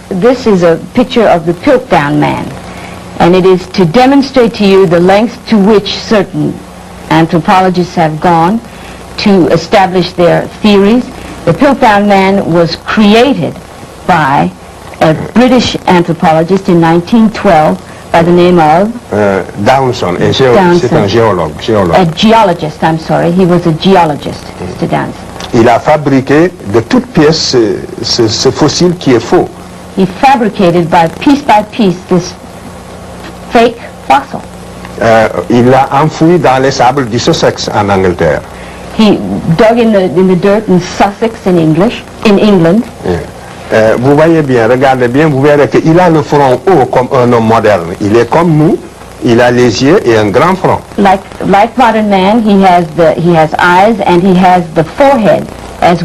this is a picture of the Piltdown man, and it is to demonstrate to you the length to which certain anthropologists have gone to establish their theories. The Piltdown man was created by a British anthropologist in 1912 by the name of Downson, et c'est un géologue. A geologist, I'm sorry, he was a geologist, Mr. Downson. Il a fabriqué de toutes pièces ce fossile qui est faux. He fabricated by piece this fake fossil. Il l'a enfoui dans les sables du Sussex en Angleterre. He dug in the dirt in Sussex in England. Yeah. Vous voyez bien, regardez bien, vous verrez qu'il a le front haut comme un homme moderne. Il est comme nous, il a les yeux et un grand front. Like modern man, he has eyes and he has the forehead as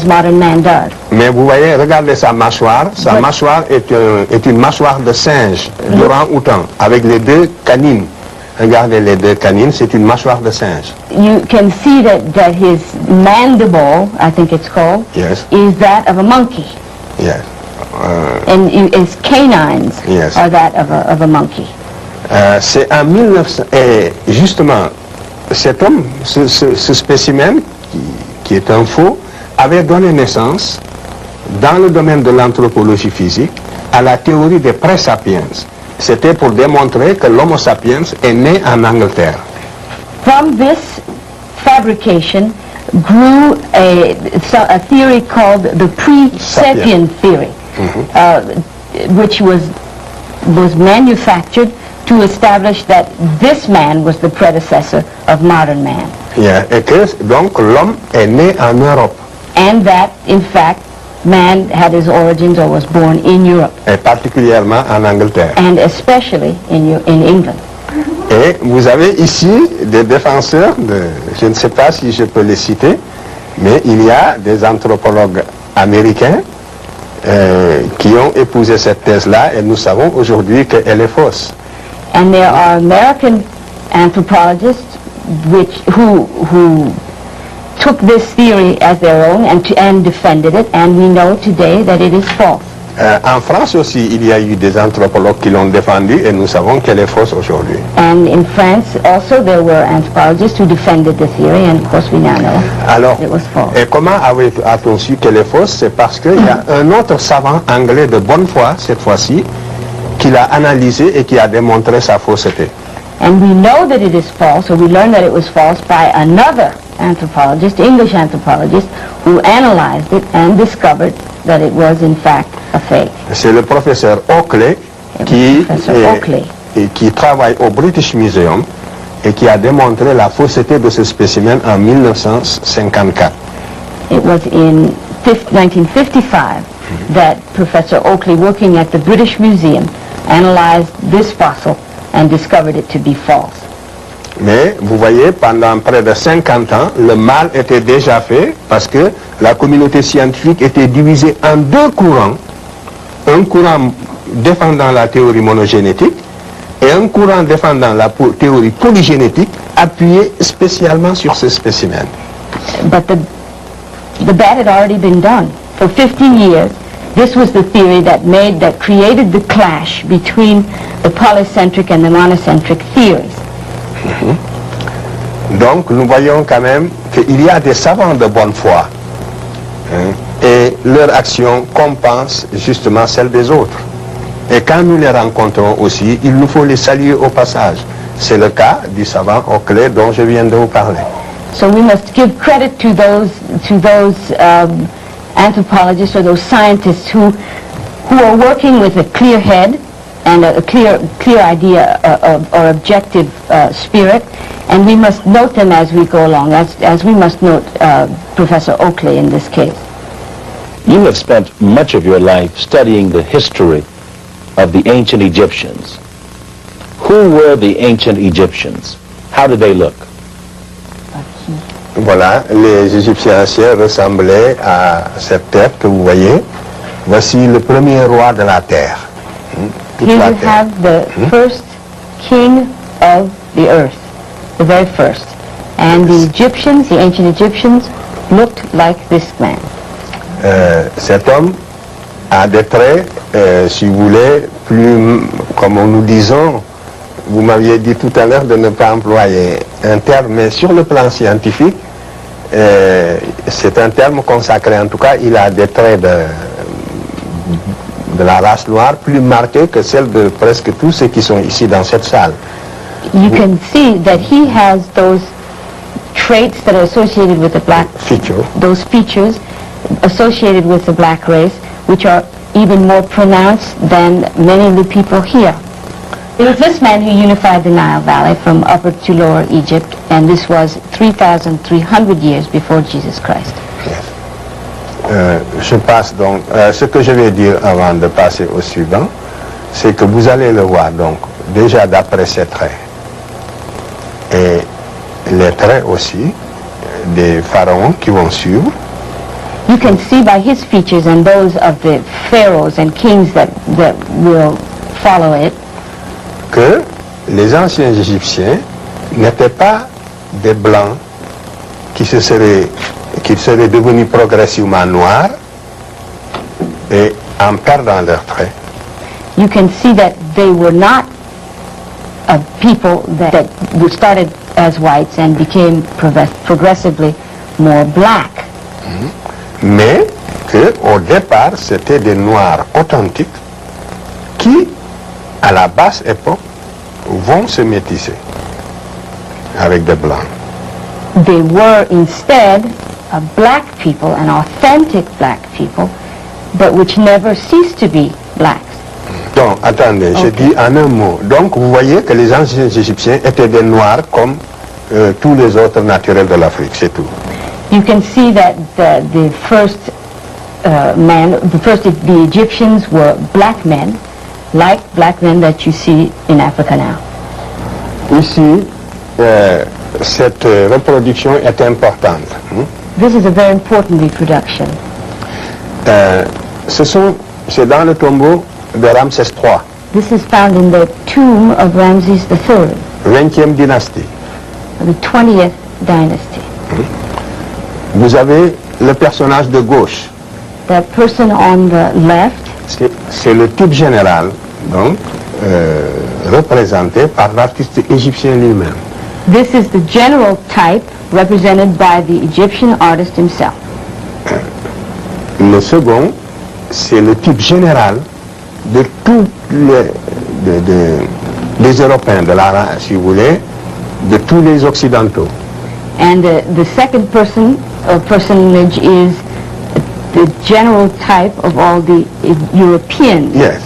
modern man does. Mais vous voyez, regardez sa mâchoire. Sa mâchoire est une mâchoire de singe, d'orang-outan, avec les deux canines. Regardez les deux canines, c'est une mâchoire de singe. You can see that his mandible, I think it's called, yes, is that of a monkey. Yes. And his canines yes, are that of a monkey. C'est en 1900, et justement, cet homme, ce spécimen, qui est un faux, avait donné naissance, dans le domaine de l'anthropologie physique, à la théorie des pré-sapiens. C'était pour démontrer que l'Homo sapiens est né en Angleterre. From this fabrication grew a theory called the pre-sapien theory, which was manufactured to establish that this man was the predecessor of modern man. Yeah. Et que donc l'homme est né en Europe. And that, in fact, man had his origins or was born in Europe. Et particulièrement en Angleterre. And especially in England. Et vous avez ici des défenseurs, je ne sais pas si je peux les citer, mais il y a des anthropologues américains qui ont épousé cette thèse-là et nous savons aujourd'hui qu'elle est fausse. And there are American anthropologists who took this theory as their own and defended it, and we know today that it is false. En France aussi, il y a eu des anthropologues qui l'ont défendu et nous savons qu'elle est fausse aujourd'hui. And in France also there were anthropologists who defended the theory, and of course we now know it was false. Et comment a-t-on su qu'elle est fausse? C'est parce qu'il y a un autre savant anglais de bonne foi, cette fois-ci, qui l'a analysé et qui a démontré sa fausseté. And we know that it is false, or we learned that it was false by another anthropologist, English anthropologist, who analyzed it and discovered that it was in fact a fake. C'est le professeur Oakley qui travaille au British Museum et qui a démontré la fausseté de ce spécimen en 1954. It was in 1955 that Professor Oakley, working at the British Museum, analyzed this fossil and discovered it to be false. Mais vous voyez, pendant près de 50 ans, le mal était déjà fait parce que la communauté scientifique était divisée en deux courants. Un courant défendant la théorie monogénétique et un courant défendant la théorie polygénétique appuyé spécialement sur ce spécimen. But the bad had already been done. For 15 years, this was the theory that created the clash between the polycentric and the monocentric theories. Donc nous voyons quand même qu'il y a des savants de bonne foi et leur action compense justement celle des autres. Et quand nous les rencontrons aussi, il nous faut les saluer au passage. C'est le cas du savant Oakley dont je viens de vous parler. So we must give credit to those anthropologists or those scientists who are working with a clear head and a clear idea or objective spirit, and we must note them as we go along, as we must note Professor Oakley in this case. You have spent much of your life studying the history of the ancient Egyptians. Who were the ancient Egyptians? How did they look? Voilà, les Égyptiens anciens ressemblaient à cette terre que vous voyez. Voici le premier roi de la terre. Here you have the first king of the earth, the very first. And the Egyptians, the ancient Egyptians, looked like this man. Cet homme a des traits, si vous voulez, plus, comme nous disons, vous m'aviez dit tout à l'heure de ne pas employer un terme, mais sur le plan scientifique, c'est un terme consacré. En tout cas, il a des traits de la race noire plus marqués que celles de presque tous ceux qui sont ici dans cette salle. You can see that he has those traits that are associated with the black Feature. those features associated with the black race, which are even more pronounced than many of the people here. It was this man who unified the Nile Valley from Upper to Lower Egypt, and this was 3,300 years before Jesus Christ. Yes. Je passe donc, ce que je vais dire avant de passer au suivant, c'est que vous allez le voir donc, déjà d'après ces traits, et les traits aussi des pharaons qui vont suivre. You can see by his features and those of the pharaohs and kings that will follow it, que les anciens Égyptiens n'étaient pas des blancs qui seraient devenus progressivement noirs et en perdant leurs traits. you can see that they were not people that were started as whites and became progressively more black. Mais qu'au départ, c'était des noirs authentiques qui, à la basse époque, vont se métisser avec des blancs. They were instead black people, and authentic black people, but which never ceased to be blacks. Donc, attendez, je dis en un mot. Donc, vous voyez que les anciens Égyptiens étaient des noirs comme tous les autres naturels de l'Afrique, c'est tout. You can see that the Egyptians were black men, like black men that you see in Africa now. Ici, cette reproduction est importante. This is a very important reproduction. C'est dans le tombeau de Ramsès III, This is found in the tomb of Ramses III, 20e dynastie. the 20th dynasty. Vous avez le personnage de gauche. That person on the left, C'est le type général, donc, représenté par l'artiste égyptien lui-même. this is the general type represented by the Egyptian artist himself. Le second, c'est le type général de tous les Européens, si vous voulez, de tous les Occidentaux. And the second personage is the general type of all the Europeans Yes.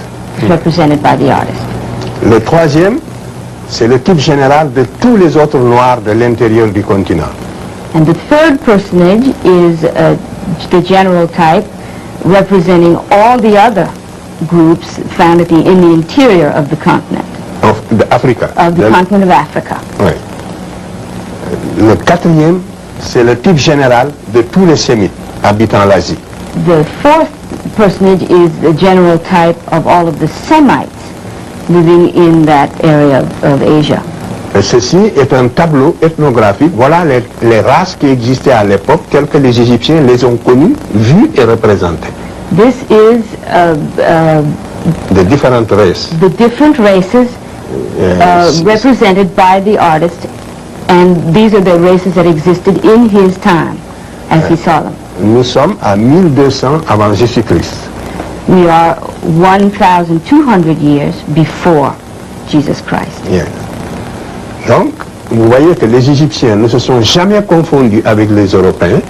represented by the artist. Le troisième, c'est le type général de tous les autres Noirs de l'intérieur du continent. And the third personage is the general type representing all the other groups found in the interior of the continent, Of Africa. continent of Africa. Oui. Le quatrième, c'est le type général de tous les Sémites habitant l'Asie. The fourth personage is the general type of all of the Semites living in that area of Asia. Et ceci est un tableau ethnographique. Voilà les races qui existaient à l'époque, telles que les Égyptiens les ont connues, vues et représentées. This is De différentes races. the different races represented by the artist, and these are the races that existed in his time as he saw them. Nous sommes à 1200 avant Jésus-Christ. We are 1,200 years before Jesus Christ. Yes. Donc, vous voyez que les Égyptiens ne se sont jamais confondus avec les Européens.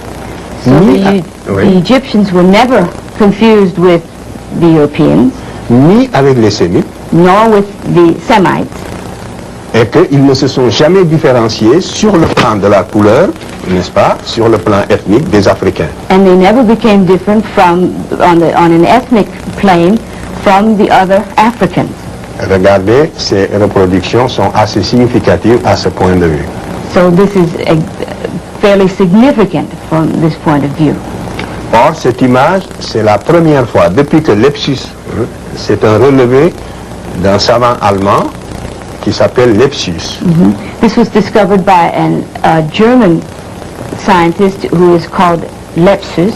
So ni, the Egyptians were never confused with the Europeans, ni avec les Sémites, nor with the Semites, et qu'ils ne se sont jamais différenciés sur le plan de la couleur, n'est-ce pas, sur le plan ethnique des Africains. and they never became different on an ethnic plane from the other Africans. Regardez, ces reproductions sont assez significatives à ce point de vue. So this is fairly significant from this point of view. Or, cette image, c'est la première fois, depuis que Lepsius, c'est un relevé d'un savant allemand qui s'appelle Lepsius. This was discovered by a German scientist who is called Lepsius.